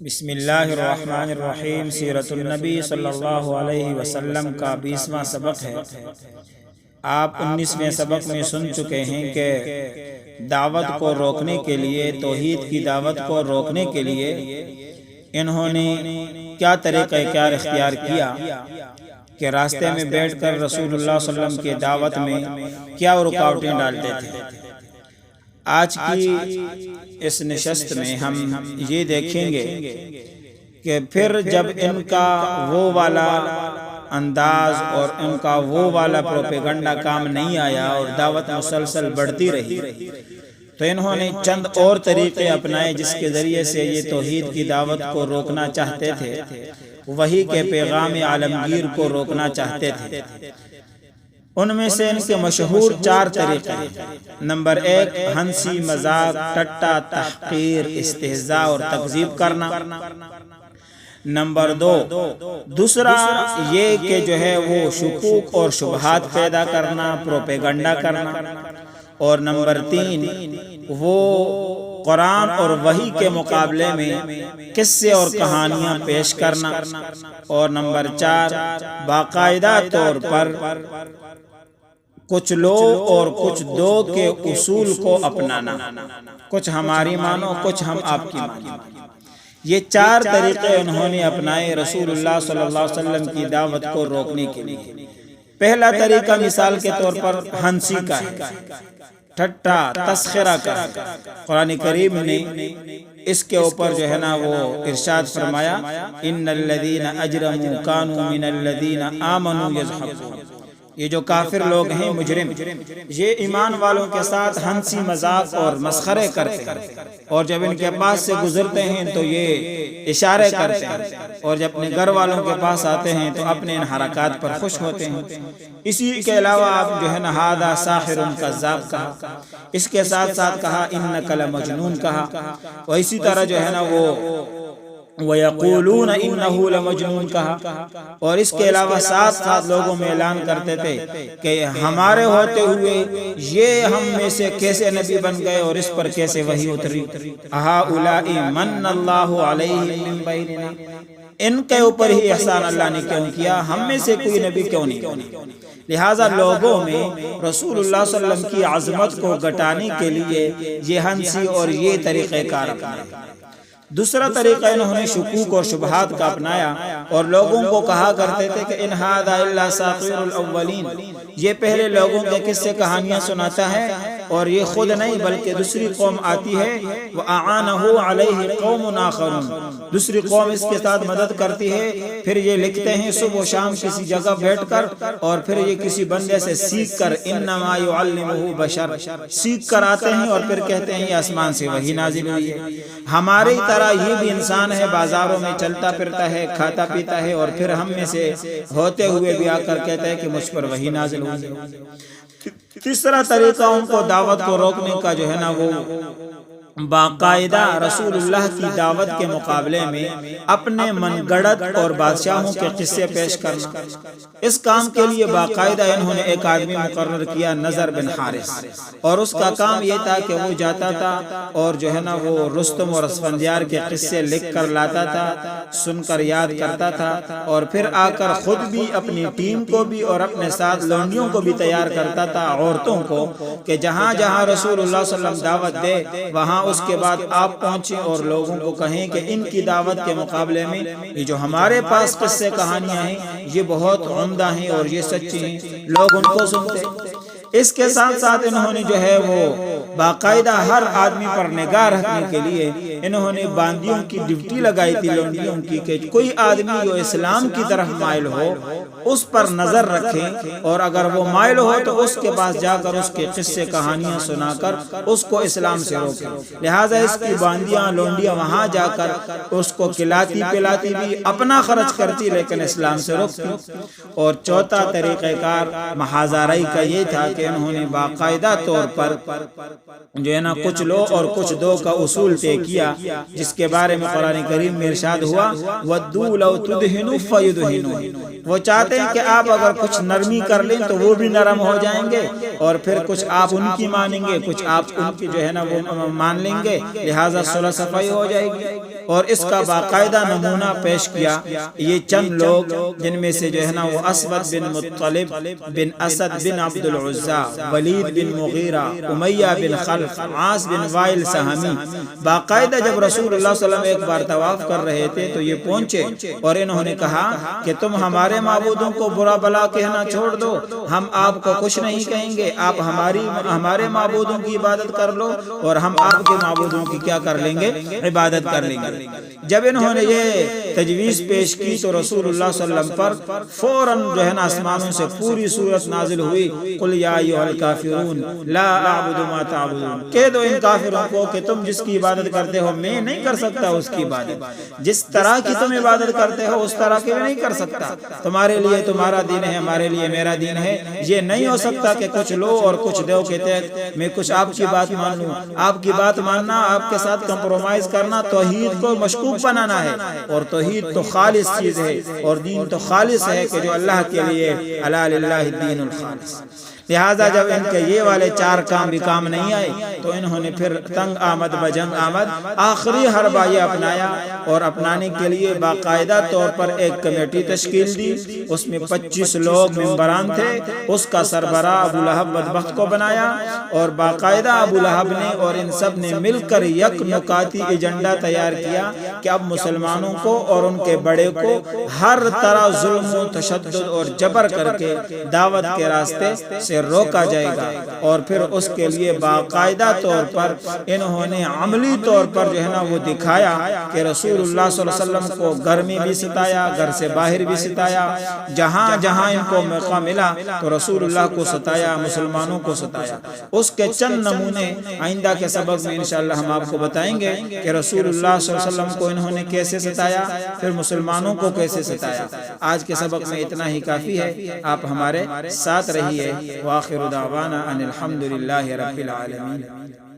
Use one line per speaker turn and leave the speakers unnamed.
بسم اللہ الرحمن الرحیم۔ سیرت النبی صلی اللہ علیہ وسلم کا 20واں سبق ہے۔ آپ 19ویں سبق میں سن چکے ہیں کہ دعوت کو روکنے کے لیے، توحید کی دعوت کو روکنے کے لیے انہوں نے کیا طریقہ کار اختیار کیا کہ راستے میں بیٹھ کر رسول اللہ صلی اللہ علیہ وسلم کی دعوت میں کیا رکاوٹیں ڈالتے تھے۔ آج کی اس نشست میں ہم یہ دیکھیں گے کہ پھر جب ان کا وہ والا انداز اور ان کا وہ والا پروپیگنڈا کام نہیں آیا اور دعوت مسلسل بڑھتی رہی، تو انہوں نے چند اور طریقے اپنائے جس کے ذریعے سے یہ توحید کی دعوت کو روکنا چاہتے تھے، وحی کے پیغام عالمگیر کو روکنا چاہتے تھے۔ ان میں سے ان کے مشہور 4 طریقے ہیں۔ نمبر 1، ہنسی، مذاق، ٹٹا، تحقیر، استہزاء اور تکذیب کرنا۔ نمبر 2، دوسرا یہ کہ جو ہے وہ شکوک اور شبہات پیدا کرنا، پروپیگنڈا کرنا۔ اور نمبر 3، وہ قرآن اور وحی کے مقابلے میں قصے اور کہانیاں پیش کرنا۔ اور نمبر 4، باقاعدہ طور پر کچھ لو اور کچھ دو کے اصول کو اپنانا، کچھ ہماری مانو، کچھ ہم آپ کی مانو۔ یہ 4 طریقے انہوں نے اپنائے رسول اللہ صلی اللہ علیہ وسلم کی دعوت کو روکنے کے لیے۔ پہلا طریقہ مثال کے طور پر ہنسی کا ہے، ٹھٹا، تسخیرہ کا۔ قرآن کریم نے اس کے اوپر جو ہے نا وہ ارشاد فرمایا، ان الذین اجرموا کانوا من الذین آمنوا یضحکون۔ یہ جو کافر لوگ ہیں، مجرم، یہ ایمان والوں کے ساتھ ہنسی مذاق اور مسخرے کرتے ہیں، اور جب ان کے پاس سے گزرتے ہیں تو یہ اشارے کرتے ہیں، اور جب اپنے گھر والوں کے پاس آتے ہیں تو اپنے ان حرکات پر خوش ہوتے ہیں۔ اسی کے علاوہ آپ جو ہے نا ھذا ساحر کذاب کہا، اس کے ساتھ ساتھ کہا انک لمجنون کہا، اور اسی طرح جو ہے نا وہ وَيَقُولُونَ إِنَّهُ لَمَجْنُونَ کہا، اور اس کے علاوہ ساتھ لوگوں میں اعلان کرتے تھے کہ ہمارے ہوتے ہوئے یہ ہم میں سے کیسے نبی بن گئے اور اس پر کیسے وحی اتری۔ أَهَٰؤُلَاءِ مَنَّ اللَّهُ عَلَيْهِم مِّن بَيْنِنَا، ان کے اوپر ہی احسان اللہ نے کیوں کیا، ہم میں سے کوئی نبی کیوں نہیں۔ لہٰذا لوگوں میں رسول اللہ صلی اللہ علیہ وسلم کی عظمت کو گھٹانے کے لیے یہ ہنسی اور یہ طریقہ کار اپنایا۔ دوسرا طریقہ انہوں نے شکوک اور شبہات کا اپنایا، اور لوگوں کو کہا کرتے تھے کہ ان ھذا الا اساطیر الاولین، یہ پہلے لوگوں کے قصے کہانیاں سناتا ہے، اور یہ خود نہیں بلکہ دوسری قوم آتی ہے، وَأَعَانَهُ عَلَيْهِ قَوْمٌ آخَرُونَ، دوسری قوم اس کے ساتھ مدد کرتی ہے۔ پھر یہ لکھتے ہیں صبح و شام کسی جگہ بیٹھ کر، اور پھر یہ کسی بندے سے سیکھ کر انما يعلمه بشر، سیکھ کر آتے ہیں اور پھر کہتے ہیں یہ آسمان سے وحی نازل ہوئی ہے۔ ہمارے یہ بھی انسان ہے، بازاروں میں چلتا پھرتا ہے، کھاتا پیتا ہے، اور پھر ہم میں سے ہوتے ہوئے بھی آ کر کہتا ہے کہ مجھ پر وحی نازل ہوئی۔ تیسرا طریقہ ان کو دعوت کو روکنے کا جو ہے نا وہ باقاعدہ رسول اللہ کی دعوت کے مقابلے میں اپنے من گڑت اور بادشاہوں کے قصے پیش کرنا۔ اس کام کے لیے باقاعدہ انہوں نے ایک آدمی مقرر کیا، نضر بن حارث، اور اس کا کام یہ تھا کہ وہ جاتا تھا اور جو ہے نا وہ رستم اور اسفندیار کے قصے لکھ کر لاتا تھا، سن کر یاد کرتا تھا، اور پھر آ کر خود بھی اپنی ٹیم کو بھی اور اپنے ساتھ لونڈیوں کو بھی تیار کرتا تھا، عورتوں کو، کہ جہاں جہاں رسول اللہ صلی اللہ علیہ وسلم دعوت دے وہاں اس کے بعد آپ پہنچیں اور لوگوں کو کہیں کہ ان کی دعوت کے مقابلے میں یہ جو ہمارے پاس قصے کہانیاں ہیں یہ بہت عمدہ ہیں اور یہ سچی ہیں، لوگ ان کو سنتے۔ اس کے ساتھ ساتھ انہوں نے جو ہے وہ باقاعدہ ہر آدمی پر نگاہ رکھنے کے لیے انہوں نے باندیوں کی ڈیوٹی لگائی تھی، لونڈیوں کی، کہ کوئی آدمی جو اسلام کی طرف مائل ہو اس پر نظر رکھیں، اور اگر وہ مائل ہو تو اس کے پاس جا کر اس کے قصے کہانیاں سنا کر اس کو اسلام سے روکیں۔ لہٰذا اس کی باندیاں، لونڈیاں وہاں جا کر اس کو کھلاتی پلاتی بھی، اپنا خرچ کرتی، لیکن اسلام سے روکتی۔ اور چوتھا طریقہ کار محاذرائی کا یہ تھا کہ انہوں نے باقاعدہ طور پر جو ہے نا کچھ لو اور کچھ دو کا اصول طے کیا، جس کے بارے میں قرآن کریم میں ارشاد ہوا، وَدُّوا لَوْ تُدْهِنُوا فَيُدْهِنُونَ، وہ چاہتے ہیں کہ آپ اگر کچھ نرمی کر لیں تو وہ بھی نرم ہو جائیں گے، اور پھر کچھ آپ ان کی مانیں گے، کچھ آپ ان کی جو ہے نا وہ مان لیں گے، لہٰذا صلح صفائی ہو جائے گی۔ اور اس کا باقاعدہ نمونہ پیش کیا یہ چند لوگ، جن میں سے جو ہے نا وہ اسود بن مطلب بن اسد بن عبد العزا، ولید بن مغیرہ، امیہ بن خلف، عاص بن وائل سہمی، باقاعدہ جب رسول اللہ صلی اللہ علیہ وسلم ایک بار طواف کر رہے تھے تو یہ پہنچے اور انہوں نے کہا کہ تم ہمارے معبودوں کو برا بلا کہنا چھوڑ دو، ہم آپ کو کچھ نہیں کہیں گے، آپ ہمارے معبودوں کی عبادت کر لو اور ہم آپ کے معبودوں کی کیا کر لیں گے؟ عبادت کر لیں گے۔ جب انہوں نے یہ تجویز پیش کی تو رسول اللہ صلی اللہ علیہ وسلم پر فوراً جو ہے نا آسمانوں سے پوری سورت نازل ہوئی، قل یا ایھا الکافرون لا اعبد ما تعبدون، کہہ دو ان کافروں کو کہ تم جس کی عبادت کرتے ہو میں نہیں کر سکتا اس کی عبادت، جس طرح کی تم عبادت کرتے ہو اس طرح کی میں نہیں کر سکتا، تمہارے لیے تمہارا دین ہے، ہمارے لیے میرا دین ہے، یہ نہیں ہو سکتا کہ کچھ لو اور کچھ دو کے تحت میں کچھ آپ کی بات مان لوں۔ آپ کی بات ماننا، آپ کے ساتھ کمپرومائز کرنا توحید کو مشکوک بنانا ہے، اور توحید تو خالص چیز ہے، اور دین تو خالص ہے کہ جو اللہ کے لیے، الا للہ الدین الخالص۔ لہٰذا جب ان کے یہ والے چار کام بھی کام نہیں آئے تو انہوں نے پھر تنگ آمد بجنگ آمد آخری حربہ یہ اپنایا، اور اپنانے کے لیے باقاعدہ طور پر ایک کمیٹی تشکیل دی، اس میں 25 لوگ ممبران تھے، اس کا سربراہ ابو لہب بدبخت کو بنایا، اور باقاعدہ ابو لہب نے اور ان سب نے مل کر یک نکاتی ایجنڈا تیار کیا کہ اب مسلمانوں کو اور ان کے بڑے کو ہر طرح ظلم و تشدد اور جبر کر کے دعوت کے راستے سے روکا جائے گا، اور پھر اس کے لیے باقاعدہ طور پر انہوں نے عملی طور پر جو ہے نا وہ دکھایا کہ رسول اللہ صلی اللہ علیہ وسلم کو گھر میں بھی ستایا، گھر سے باہر بھی ستایا، جہاں جہاں ان کو موقع ملا تو رسول اللہ کو ستایا، مسلمانوں کو ستایا۔ اس کے چند نمونے آئندہ کے سبق میں انشاءاللہ ہم آپ کو بتائیں گے کہ رسول اللہ صلی اللہ علیہ وسلم کو انہوں نے کیسے ستایا، پھر مسلمانوں کو کیسے ستایا۔ آج کے سبق میں اتنا ہی کافی ہے، آپ ہمارے ساتھ رہیے۔ وآخر دعوانا ان الحمد للہ رب العالمین۔